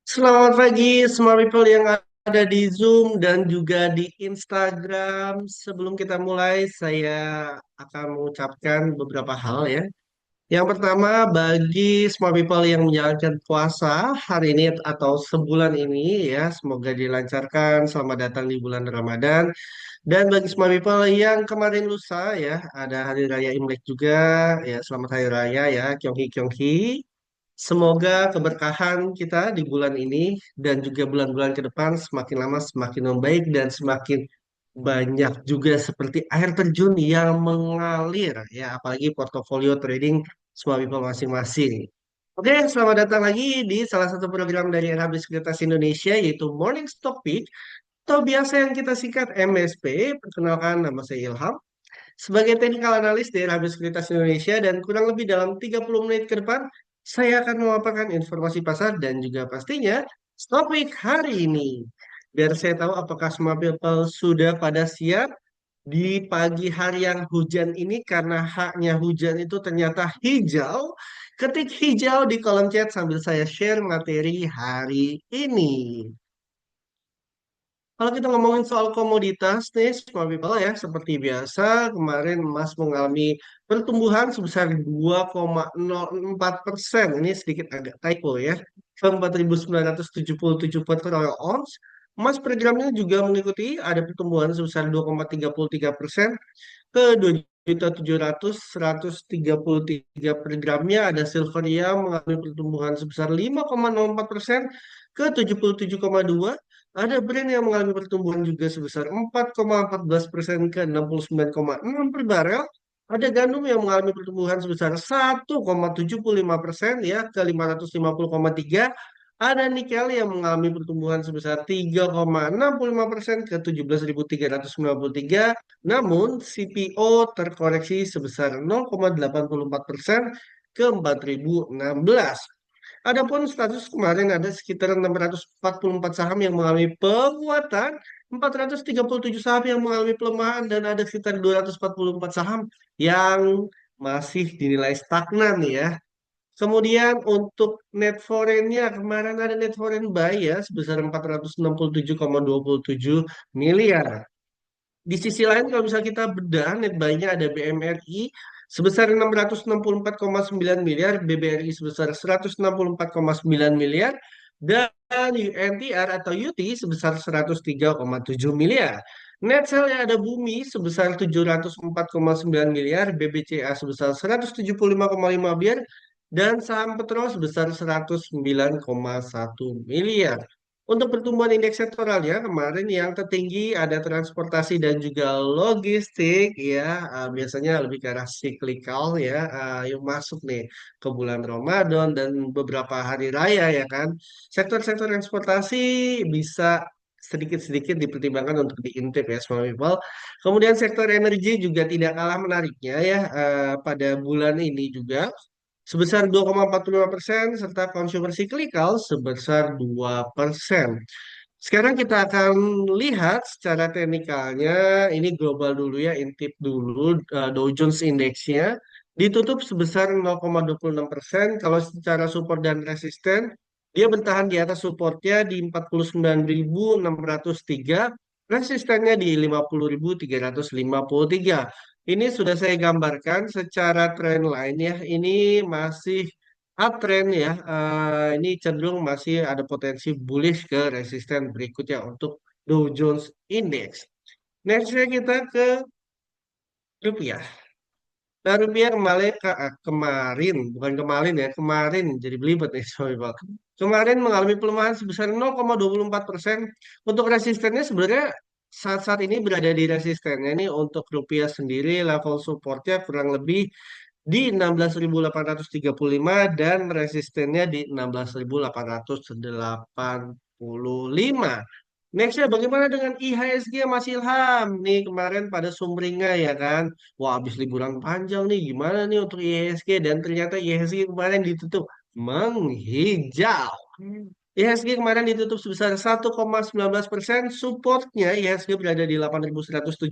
Selamat pagi semua people yang ada di Zoom dan juga di Instagram. Sebelum kita mulai, saya akan mengucapkan beberapa hal ya. Yang pertama, bagi semua people yang menjalankan puasa hari ini atau sebulan ini ya, semoga dilancarkan. Selamat datang di bulan Ramadan. Dan bagi semua people yang kemarin lusa ya, ada Hari Raya Imlek juga. Ya, selamat Hari Raya ya, Kyonghi Kyonghi. Semoga keberkahan kita di bulan ini dan juga bulan-bulan ke depan semakin lama semakin membaik dan semakin banyak juga seperti air terjun yang mengalir ya, apalagi portofolio trading semua people masing-masing. Oke, selamat datang lagi di salah satu program dari NHB Sekuritas Indonesia yaitu Morning Stock Pick atau biasa yang kita singkat MSP. Perkenalkan, nama saya Ilham sebagai technical analyst dari NHB Sekuritas Indonesia, dan kurang lebih dalam 30 menit ke depan saya akan memaparkan informasi pasar dan juga pastinya stock week hari ini. Biar saya tahu apakah semua people sudah pada siap di pagi hari yang hujan ini, karena haknya hujan itu ternyata hijau. Ketik hijau di kolom chat sambil saya share materi hari ini. Kalau kita ngomongin soal komoditas nih, small people ya, seperti biasa kemarin emas mengalami pertumbuhan sebesar 2,04%. Ini sedikit agak typo ya, ke 4.977 per troy ounce. Emas per gramnya juga mengikuti ada pertumbuhan sebesar 2,33% ke 2.700.133 per gramnya. Ada silver yang mengalami pertumbuhan sebesar 5,04% ke 77,2. Ada Brent yang mengalami pertumbuhan juga sebesar 4,14% ke 69,6 per barel. Ada gandum yang mengalami pertumbuhan sebesar 1,75% ya ke 550,3. Ada nikel yang mengalami pertumbuhan sebesar 3,65% ke 17.393. Namun CPO terkoreksi sebesar 0,84% ke 4.016. Adapun status kemarin ada sekitar 644 saham yang mengalami penguatan, 437 saham yang mengalami pelemahan, dan ada sekitar 244 saham yang masih dinilai stagnan ya. Kemudian untuk net foreign-nya kemarin ada net foreign buy ya sebesar 467,27 miliar. Di sisi lain kalau misalnya kita bedah net buy-nya ada BMRI sebesar 664,9 miliar, BBRI sebesar 164,9 miliar, dan UNTR atau UT sebesar 103,7 miliar. Net sale-nya ada Bumi sebesar 704,9 miliar, BBCA sebesar 175,5 miliar, dan saham Petro sebesar 109,1 miliar. Untuk pertumbuhan indeks sektoralnya kemarin yang tertinggi ada transportasi dan juga logistik ya, biasanya lebih ke arah cyclical ya, yang masuk nih ke bulan Ramadan dan beberapa hari raya ya kan. Sektor-sektor transportasi bisa sedikit-sedikit dipertimbangkan untuk diintip ya small people. Kemudian sektor energi juga tidak kalah menariknya ya, pada bulan ini juga sebesar 2,45% serta consumer cyclical sebesar 2%. Sekarang kita akan lihat secara teknikalnya, ini global dulu ya, intip dulu Dow Jones Index-nya ditutup sebesar 0,26%. Kalau secara support dan resisten, dia bertahan di atas supportnya di 49.603, resistennya di 50.353. Ini sudah saya gambarkan secara trend line ya. Ini masih uptrend ya. Ini cenderung masih ada potensi bullish ke resisten berikutnya untuk Dow Jones Index. Nextnya kita ke rupiah. Nah, rupiah kemarin, kemarin, bukan kemarin ya, kemarin jadi belibet nih, sorry Pak. Kemarin mengalami pelemahan sebesar 0,24%. Untuk resistennya sebenarnya saat-saat ini berada di resistennya. Ini untuk rupiah sendiri level supportnya kurang lebih di 16.835 dan resistennya di 16.885. Nextnya bagaimana dengan IHSG Mas Ilham? Nih kemarin pada sumringah ya kan. Wah, habis liburan panjang nih gimana nih untuk IHSG, dan ternyata IHSG kemarin ditutup menghijau. IHSG kemarin ditutup sebesar 1,19%. Supportnya IHSG berada di 8.176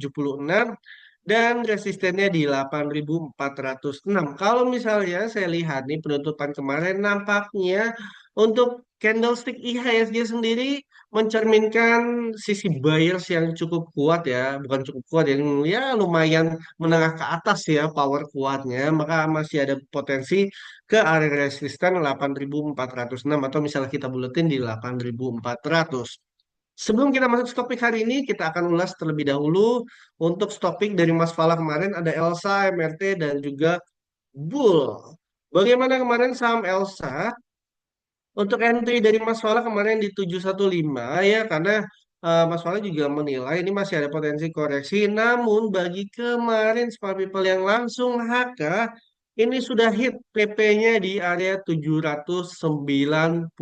dan resistennya di 8.406. Kalau misalnya saya lihat nih penutupan kemarin nampaknya untuk Candlestick IHSG sendiri mencerminkan sisi buyers yang cukup kuat ya, bukan cukup kuat yang ya lumayan menengah ke atas ya power kuatnya, maka masih ada potensi ke area resisten 8.406 atau misalnya kita buletin di 8.400. Sebelum kita masuk ke topik hari ini, kita akan ulas terlebih dahulu untuk topik dari Mas Fala kemarin ada Elsa, MRT, dan juga Bull. Bagaimana kemarin saham Elsa? Untuk entry dari Mas Fala kemarin di 715 ya karena Mas Fala juga menilai ini masih ada potensi koreksi. Namun bagi kemarin smart people yang langsung HK ini sudah hit PP-nya di area 795.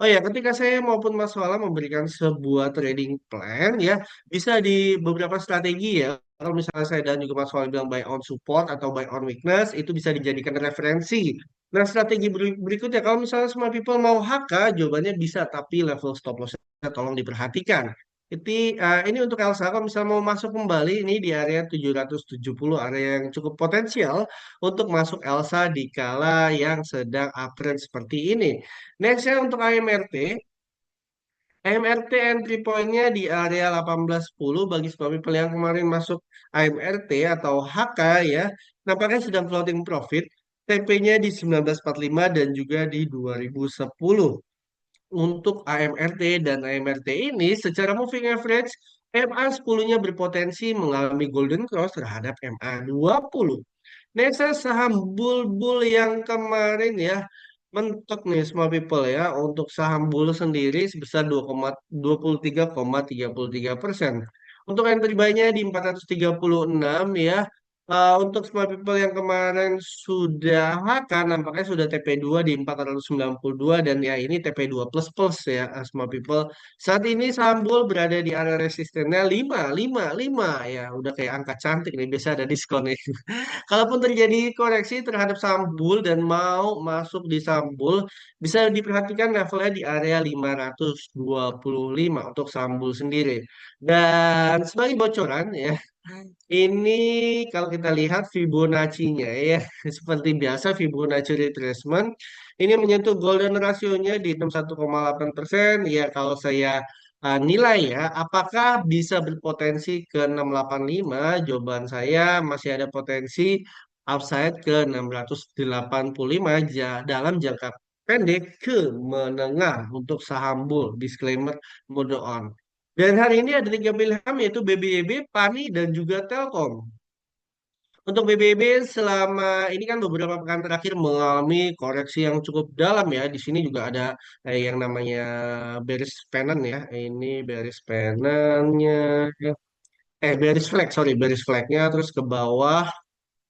Oh ya, ketika saya maupun Mas Fala memberikan sebuah trading plan ya, bisa di beberapa strategi ya. Kalau misalnya saya dan juga Mas Fala bilang buy on support atau buy on weakness, itu bisa dijadikan referensi. Nah, strategi berikutnya, kalau misalnya semua people mau HK, jawabannya bisa, tapi level stop loss-nya tolong diperhatikan. Ini untuk Elsa, kalau misalnya mau masuk kembali, ini di area 770, area yang cukup potensial untuk masuk Elsa di kala yang sedang uptrend seperti ini. Nextnya untuk AMRT, AMRT entry point-nya di area 1810 bagi semua people yang kemarin masuk AMRT atau HK ya, nampaknya sedang floating profit. TP-nya di 1945 dan juga di 2010. Untuk AMRT dan AMRT ini secara moving average MA10-nya berpotensi mengalami golden cross terhadap MA20. Next, saham Bulbul yang kemarin ya mentok nih semua people ya untuk saham Bul sendiri sebesar 23,33%. Untuk entry buy-nya di 436 ya. Untuk semua people yang kemarin sudah makan nampaknya sudah TP2 di 492 dan ya ini TP2 plus plus ya semua people. Saat ini saham Bul berada di area resistennya 555 ya udah kayak angka cantik nih biasa ada diskon nih. Kalaupun terjadi koreksi terhadap sambul dan mau masuk di sambul, bisa diperhatikan levelnya di area 525 untuk sambul sendiri. Dan sebagai bocoran ya, ini kalau kita lihat Fibonacci-nya ya, seperti biasa Fibonacci retracement ini menyentuh golden rasionya di 61,8%. Ya kalau saya nilai ya, apakah bisa berpotensi ke 685? Jawaban saya masih ada potensi upside ke 685 dalam jangka pendek ke menengah untuk saham bull. Disclaimer mode on. Dan hari ini ada tiga pilihan yaitu BBYB, PANI, dan juga Telkom. Untuk BBB selama ini kan beberapa pekan terakhir mengalami koreksi yang cukup dalam ya. Di sini juga ada yang namanya bearish pennant ya. Ini bearish pennantnya, bearish flag, sorry, bearish flagnya terus ke bawah.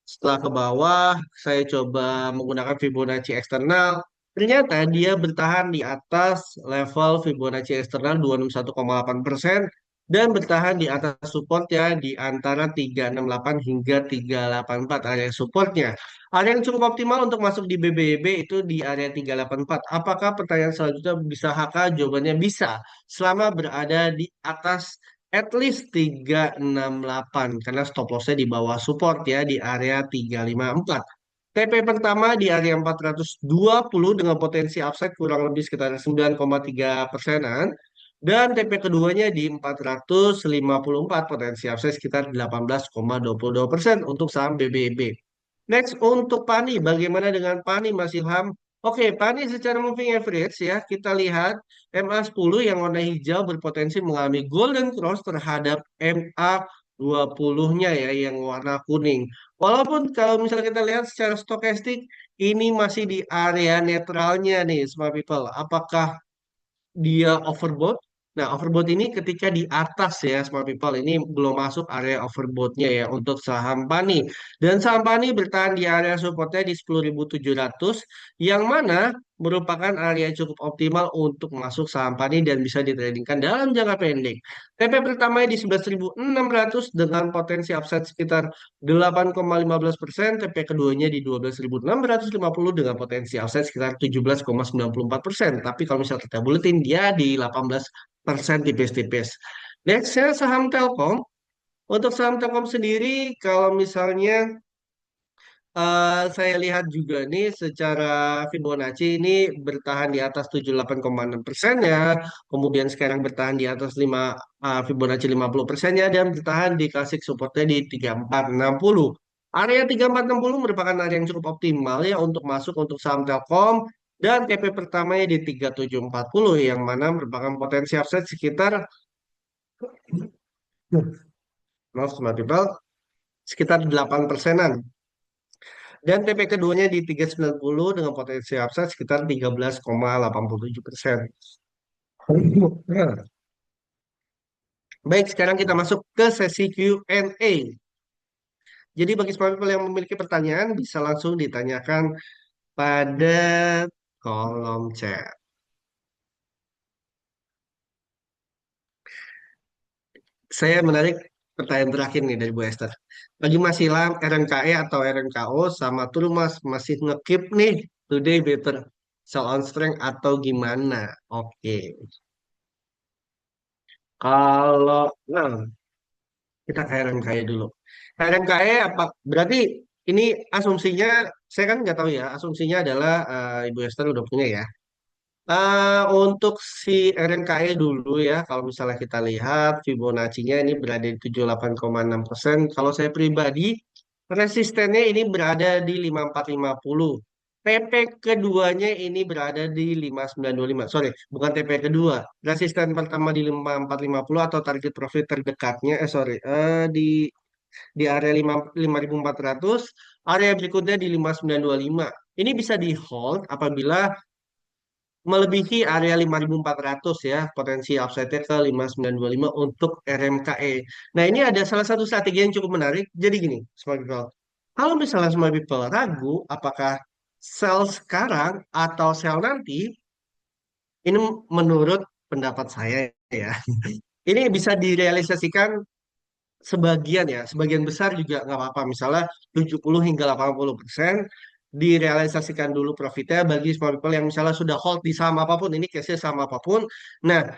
Setelah ke bawah, saya coba menggunakan Fibonacci eksternal. Ternyata dia bertahan di atas level Fibonacci eksternal 261,8% dan bertahan di atas supportnya di antara 368 hingga 384 area supportnya. Area yang cukup optimal untuk masuk di BBB itu di area 384. Apakah pertanyaan selanjutnya bisa HK? Jawabannya bisa. Selama berada di atas at least 368 karena stop lossnya di bawah support ya di area 354. TP pertama di area 420 dengan potensi upside kurang lebih sekitar 9,3 persenan. Dan TP keduanya di 454 potensi upside sekitar 18,22% untuk saham BBB. Next untuk PANI, bagaimana dengan PANI Mas Ilham? Oke, PANI secara moving average ya, kita lihat MA10 yang warna hijau berpotensi mengalami golden cross terhadap MA20-nya ya yang warna kuning. Walaupun kalau misalnya kita lihat secara stokastik ini masih di area netralnya nih, smart people. Apakah dia overbought. Nah, overbought ini ketika di atas ya, smart people ini belum masuk area overbought-nya ya untuk saham PANI. Dan saham PANI bertahan di area supportnya di 10.700 yang mana merupakan area cukup optimal untuk masuk saham PANI dan bisa ditradingkan dalam jangka pendek. TP pertama di 11.600 dengan potensi upside sekitar 8,15%, TP keduanya di 12.650 dengan potensi upside sekitar 17,94%. Tapi kalau misalnya kita buletin dia di 18% tipis-tipis. Nextnya saham Telkom. Untuk saham Telkom sendiri, kalau misalnya Saya lihat juga nih secara Fibonacci ini bertahan di atas 78,6% ya. Kemudian sekarang bertahan di atas 5 Fibonacci 50% ya dan bertahan di klasik supportnya di 3460. Area 3460 merupakan area yang cukup optimal ya untuk masuk untuk saham Telkom dan TP pertamanya di 3740 yang mana merupakan potensi upside sekitar maaf smart people sekitar 8 persenan. Dan TP keduanya di 390 dengan potensi upside sekitar 13,87%. Nah, baik, sekarang kita masuk ke sesi Q&A. Jadi bagi semua people yang memiliki pertanyaan bisa langsung ditanyakan pada kolom chat. Saya menarik pertanyaan terakhir nih dari Bu Esther. Bagi Mas Ilham, RMKE atau RMKO sama tuh Mas masih ngekip nih today better sell on strength atau gimana? Oke. Kalau nah, kita ke RMKE dulu. RMKE apa berarti ini asumsinya saya kan nggak tahu ya. Asumsinya adalah Ibu Esther udah punya ya. Untuk si RMKE dulu ya, kalau misalnya kita lihat Fibonacci-nya ini berada di 78,6%. Kalau saya pribadi, resistennya ini berada di 5450. TP keduanya ini berada di 5925. Sorry, bukan TP kedua. Resisten pertama di 5450 atau target profit terdekatnya, di area 5400, area berikutnya di 5925. Ini bisa di hold apabila melebihi area 5400 ya, potensi upside-nya ke 5925 untuk RMKE. Nah, ini ada salah satu strategi yang cukup menarik. Jadi gini, smart people. Kalau misalnya smart people ragu apakah sell sekarang atau sell nanti, ini menurut pendapat saya ya. Ini bisa direalisasikan sebagian ya, sebagian besar juga nggak apa-apa. Misalnya 70 hingga 80% direalisasikan dulu profitnya bagi small people yang misalnya sudah hold di saham apapun, ini case-nya saham apapun. Nah,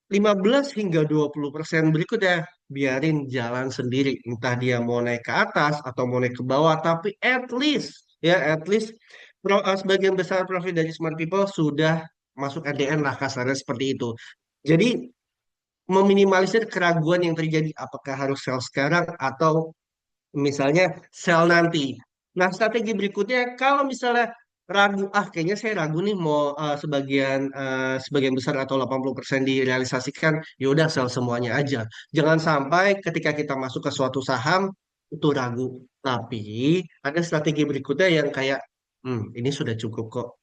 15 hingga 20% berikutnya biarin jalan sendiri. Entah dia mau naik ke atas atau mau naik ke bawah, tapi at least sebagian besar profit dari smart people sudah masuk RDN lah kasarnya seperti itu. Jadi meminimalisir keraguan yang terjadi apakah harus sell sekarang atau misalnya sell nanti. Nah, strategi berikutnya kalau misalnya ragu, kayaknya saya ragu nih mau sebagian besar atau 80% direalisasikan, ya udah sell semuanya aja. Jangan sampai ketika kita masuk ke suatu saham itu ragu. Tapi ada strategi berikutnya yang kayak ini sudah cukup kok.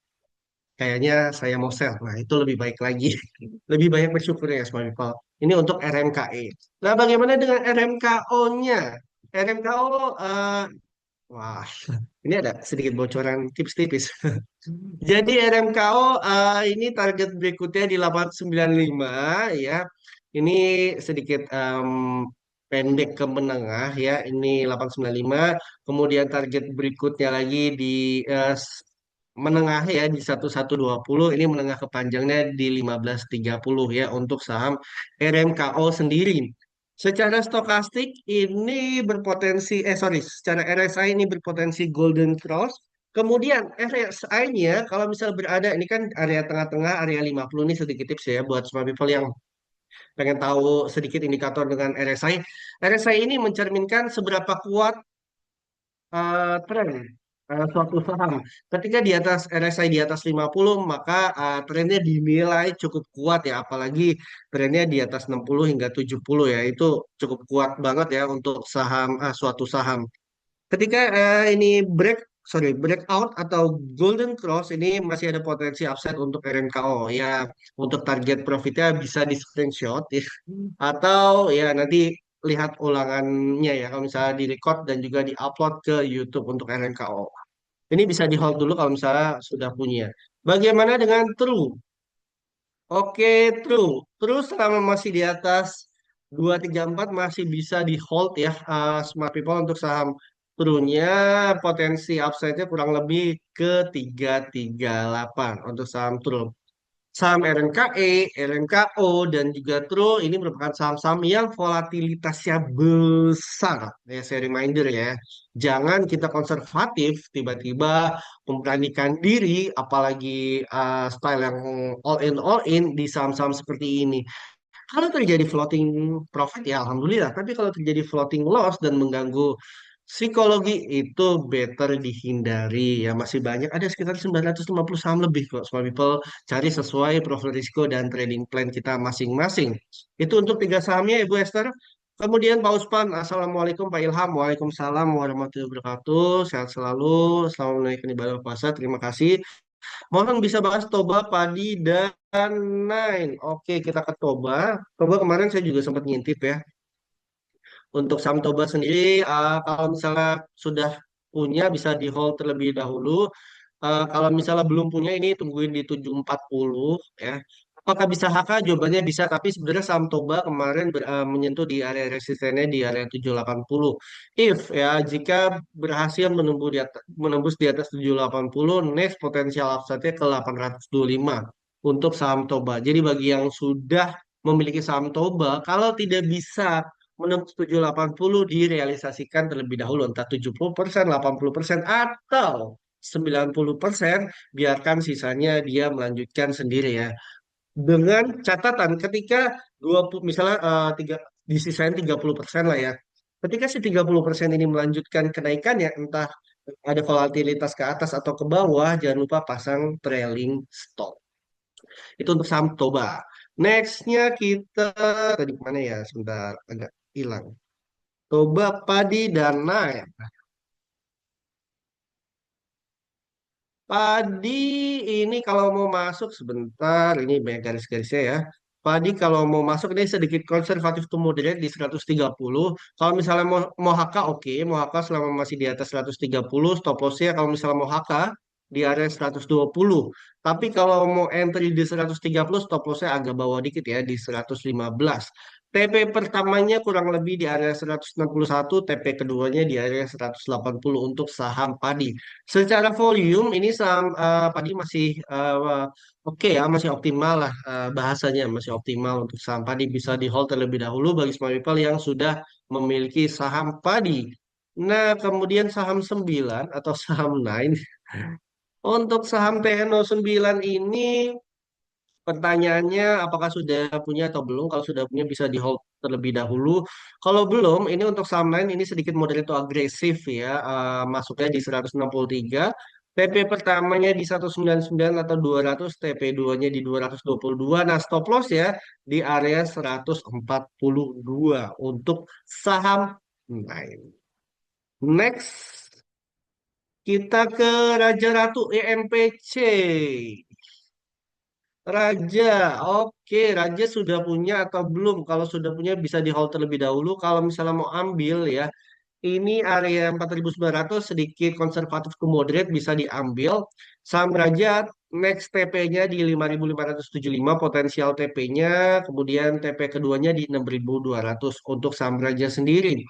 Kayaknya saya mau sell. Nah, itu lebih baik lagi. Lebih banyak bersyukur ya, small people. Ini untuk RMKE. Nah, bagaimana dengan RMKO-nya? RMKO, wah, ini ada sedikit bocoran tips-tipis. Jadi RMKO ini target berikutnya di 895 ya. Ini sedikit pendek ke menengah ya. Ini 895. Kemudian target berikutnya lagi di menengah ya di 1120. Ini menengah ke panjangnya di 1530 ya untuk saham RMKO sendiri. Secara stokastik ini secara RSI ini berpotensi Golden Cross. Kemudian RSI-nya kalau misal berada ini kan area tengah-tengah area 50 ini sedikit tips ya buat semua people yang pengen tahu sedikit indikator dengan RSI. RSI ini mencerminkan seberapa kuat tren suatu saham. Ketika di atas RSI di atas 50 maka trennya dinilai cukup kuat ya apalagi trennya di atas 60 hingga 70 ya itu cukup kuat banget ya untuk suatu saham. Ketika ini breakout atau golden cross ini masih ada potensi upside untuk RMKO ya untuk target profitnya bisa di screenshot ya atau ya nanti lihat ulangannya ya kalau misalnya di record dan juga di upload ke YouTube untuk RMKO. Ini bisa di hold dulu kalau misalnya sudah punya. Bagaimana dengan True? Oke, True. Terus selama masih di atas 234 masih bisa di hold ya Smart People untuk saham True-nya potensi upside-nya kurang lebih ke 338 untuk saham True. Saham RNKE, RNKO, dan juga TRO ini merupakan saham-saham yang volatilitasnya besar. Ya, saya reminder ya, jangan kita konservatif tiba-tiba memberanikan diri, apalagi style yang all in di saham-saham seperti ini. Kalau terjadi floating profit ya alhamdulillah, tapi kalau terjadi floating loss dan mengganggu psikologi itu better dihindari ya, masih banyak ada sekitar 950 saham lebih kok small people, cari sesuai profil risiko dan trading plan kita masing-masing. Itu untuk tiga sahamnya Ibu Esther. Kemudian Pak Uspan, Assalamualaikum Pak Ilham, Waalaikumsalam warahmatullahi wabarakatuh, sehat selalu, selamat menunaikan ibadah puasa, terima kasih. Mohon bisa bahas Toba, Padi, dan Nine. Oke, kita ke Toba. Toba kemarin saya juga sempat ngintip ya. Untuk saham Toba sendiri, kalau misalnya sudah punya bisa di hold terlebih dahulu. Kalau misalnya belum punya ini tungguin di 740 ya. Apakah bisa HK? Jawabannya bisa, tapi sebenarnya saham Toba kemarin menyentuh di area resistennya di area 780. If ya jika berhasil menembus di atas 780, next potensial upside-nya ke 825 untuk saham Toba. Jadi bagi yang sudah memiliki saham Toba, kalau tidak bisa menembus 780 direalisasikan terlebih dahulu entah 70%, 80% atau 90%, biarkan sisanya dia melanjutkan sendiri ya. Dengan catatan ketika 20 misalnya tiga disisain 30% lah ya. Ketika si 30% ini melanjutkan kenaikan ya entah ada volatilitas ke atas atau ke bawah, jangan lupa pasang trailing stop. Itu untuk saham Toba. Nextnya kita tadi mana ya? Sebentar agak hilang. Toba, Padi, dan Nile. Padi ini kalau mau masuk sebentar, ini banyak garis-garisnya ya. Padi kalau mau masuk ini sedikit konservatif to moderate di 130. Kalau misalnya mau HK oke, mau HK selama masih di atas 130, stop lossnya kalau misalnya mau HK di area 120. Tapi kalau mau entry di 130, stop lossnya agak bawah dikit ya di 115. TP pertamanya kurang lebih di area 161, TP keduanya di area 180 untuk saham padi. Secara volume ini saham padi masih oke ya, masih optimal lah, bahasanya masih optimal untuk saham padi bisa di hold terlebih dahulu bagi small people yang sudah memiliki saham padi. Nah, kemudian saham 9 atau saham 9 untuk saham TNO 9 ini pertanyaannya apakah sudah punya atau belum? Kalau sudah punya bisa di hold terlebih dahulu. Kalau belum, ini untuk saham lain ini sedikit moderate atau agresif ya. Masuknya di 163. TP pertamanya di 199 atau 200, TP 2-nya di 222. Nah, stop loss ya di area 142 untuk saham lain. Next, kita ke Raja Ratu EMPC. Raja, oke, Raja sudah punya atau belum? Kalau sudah punya bisa di hold terlebih dahulu. Kalau misalnya mau ambil ya, ini area 4.900 sedikit konservatif ke moderate bisa diambil. Saham Raja next TP-nya di 5.575 potensial TP-nya, kemudian TP keduanya di 6.200 untuk saham Raja sendiri.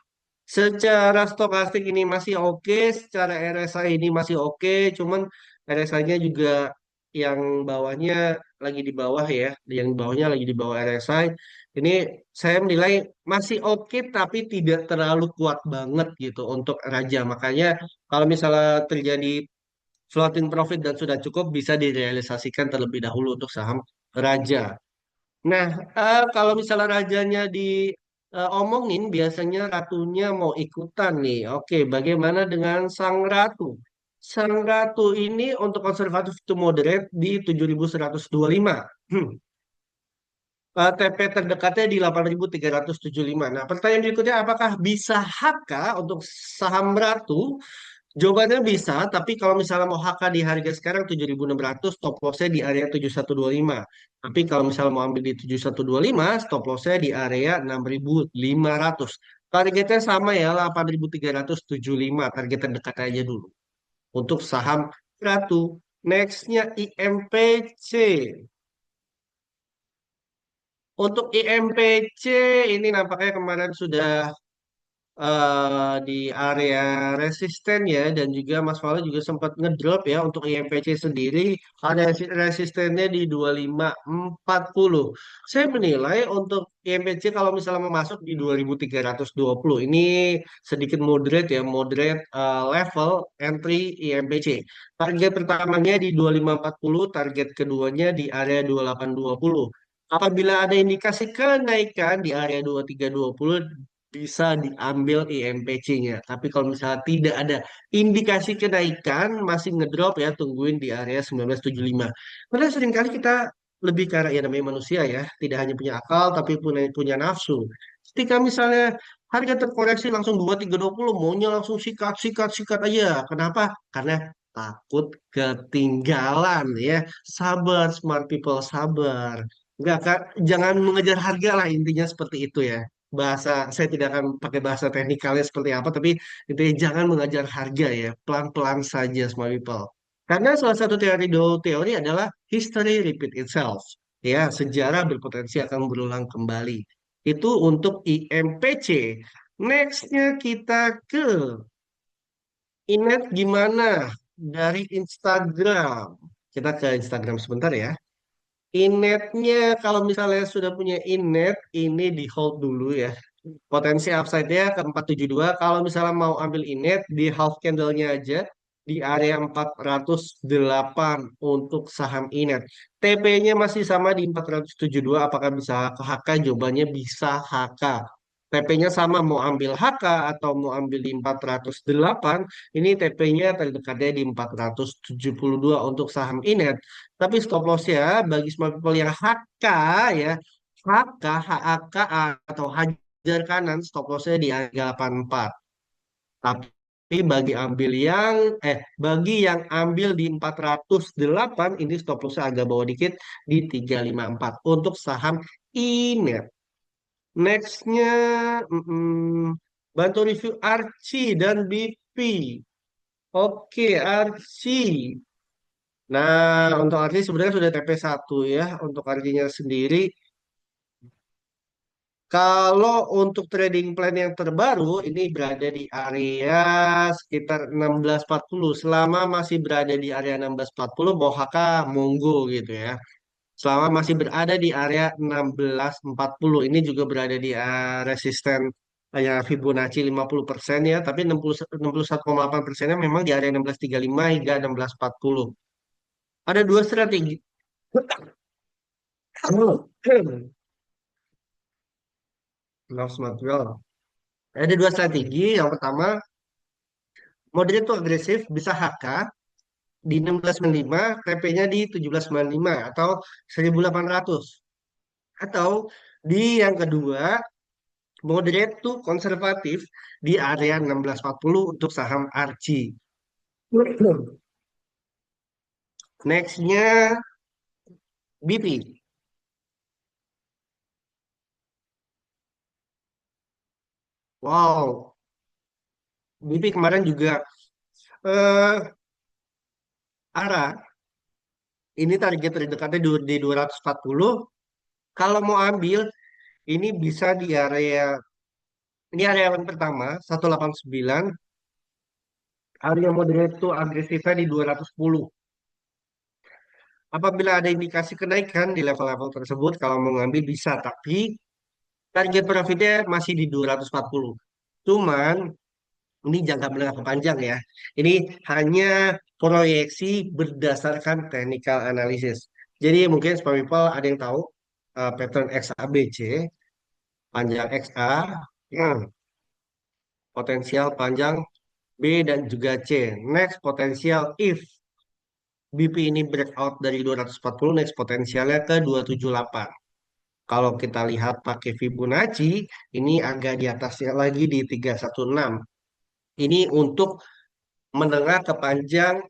Secara stokastik ini masih oke, secara RSI ini masih oke, cuman RSI-nya juga yang bawahnya lagi di bawah ya, yang bawahnya lagi di bawah RSI. Ini saya menilai masih oke, tapi tidak terlalu kuat banget gitu untuk Raja. Makanya kalau misalnya terjadi floating profit dan sudah cukup, bisa direalisasikan terlebih dahulu untuk saham Raja. Nah, kalau misalnya rajanya diomongin, biasanya ratunya mau ikutan nih. Oke, bagaimana dengan sang ratu? Sang ratu ini untuk konservatif to moderate di 7.125. TP terdekatnya di 8.375. Nah, pertanyaan berikutnya, apakah bisa HK untuk saham ratu? Jawabannya bisa, tapi kalau misalnya mau HK di harga sekarang 7.600, stop loss-nya di area 7.125. Tapi kalau misalnya mau ambil di 7.125, stop loss-nya di area 6.500. Targetnya sama ya, 8.375. Target terdekat aja dulu untuk saham Ratu. Next-nya IMPC. Untuk IMPC ini nampaknya kemarin sudah di area resisten ya, dan juga Mas Fala juga sempat ngedrop ya untuk IMPC sendiri, ada resistennya di 2540. Saya menilai untuk IMPC kalau misalnya mau masuk di 2320 ini sedikit moderate ya, moderate level entry IMPC. Target pertamanya di 2540, target keduanya di area 2820. Apabila ada indikasi kenaikan di area 2320 bisa diambil IMPC-nya. Tapi kalau misalnya tidak ada indikasi kenaikan, masih ngedrop ya, tungguin di area 1975. Karena seringkali kita lebih karena ya namanya manusia ya, tidak hanya punya akal tapi punya nafsu. Ketika misalnya harga terkoreksi langsung 2320, maunya langsung sikat sikat sikat aja. Kenapa? Karena takut ketinggalan ya. Sabar smart people, sabar. Enggak kan, jangan mengejar harga lah, intinya seperti itu ya. Bahasa saya tidak akan pakai bahasa teknikalnya seperti apa, tapi intinya jangan mengejar harga ya, pelan-pelan saja smart people. Karena salah satu teori adalah history repeat itself. Ya, sejarah berpotensi akan berulang kembali. Itu untuk IMPC. Nextnya kita ke Inet gimana dari Instagram. Kita ke Instagram sebentar ya. Inetnya kalau misalnya sudah punya inet, ini di hold dulu ya. Potensi upside-nya ke 472. Kalau misalnya mau ambil inet, di half candle-nya aja di area 408 untuk saham inet. TP-nya masih sama di 472. Apakah bisa ke HK? Jawabannya bisa HK. TP-nya sama, mau ambil HK atau mau ambil di 408, ini TP-nya terdekatnya di 472 untuk saham inet. Tapi stop loss ya bagi smart people yang HK ya, HK, HAK atau hajar kanan, stop lossnya di harga 84. Tapi bagi yang ambil di 408, ini stop lossnya agak bawah dikit di 354 untuk saham inet. Nextnya, bantu review Archie dan BP. Oke, Archie. Nah, untuk Archie sebenarnya sudah TP1 ya. Untuk Archie-nya sendiri, kalau untuk trading plan yang terbaru, ini berada di area sekitar 1640. Selama masih berada di area 1640, mau HK monggo gitu ya. Selama masih berada di area 1640, ini juga berada di resisten ya Fibonacci 50% ya, tapi 61,8%-nya memang di area 1635 hingga 1640. Ada dua strategi. Loss material. Ada dua strategi. Yang pertama, moderate to agresif bisa HK di 1695, TP-nya di 1795 atau 1800. Atau di yang kedua, moderate to konservatif di area 1640 untuk saham Archie. Nextnya BP. Wow, BP kemarin juga eh arah. Ini target terdekatnya di 240. Kalau mau ambil, ini bisa di area, ini area yang pertama, 189. Area moderate to agresifnya di 210. Apabila ada indikasi kenaikan di level-level tersebut, kalau mau ngambil bisa, tapi target profitnya masih di 240. Cuman ini jangka menengah ke panjang ya. Ini hanya proyeksi berdasarkan technical analysis. Jadi mungkin Smart People ada yang tahu pattern XABC, panjang XA, ya, potensial panjang B dan juga C. Next potensial if BP ini breakout dari 240, next potensialnya ke 278. Kalau kita lihat pakai Fibonacci, ini agak di atasnya lagi di 316. Ini untuk menengah ke panjang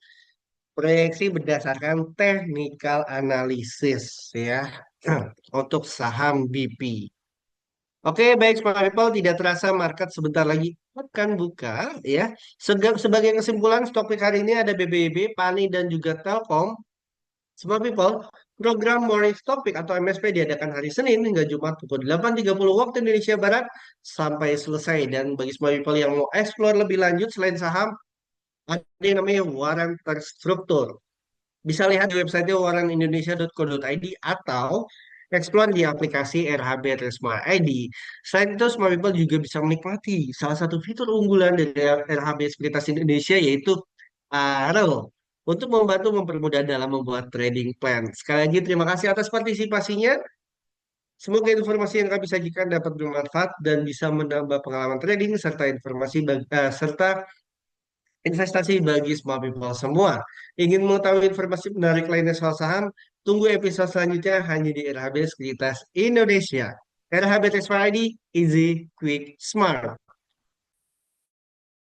proyeksi berdasarkan technical analysis ya untuk saham BP. Oke, baik Smart People, tidak terasa market sebentar lagi akan buka ya. Sebagai kesimpulan, stok pick hari ini ada BBB, PANI dan juga Telkom. Smart People, program Morning Topik atau MSP diadakan hari Senin hingga Jumat pukul 8.30 waktu Indonesia Barat sampai selesai. Dan bagi Smart People yang mau explore lebih lanjut selain saham, ada yang namanya waran terstruktur. Bisa lihat di website waranindonesia.co.id atau explore di aplikasi RHB Smart ID. Selain itu, Smart People juga bisa menikmati salah satu fitur unggulan dari RHB Sekuritas Indonesia yaitu ARO untuk membantu mempermudah dalam membuat trading plan. Sekali lagi terima kasih atas partisipasinya. Semoga informasi yang kami sajikan dapat bermanfaat dan bisa menambah pengalaman trading serta serta investasi bagi small people semua. Ingin mengetahui informasi menarik lainnya soal saham? Tunggu episode selanjutnya hanya di RHB Sekuritas Indonesia. RHB Tax ID, easy, quick, smart.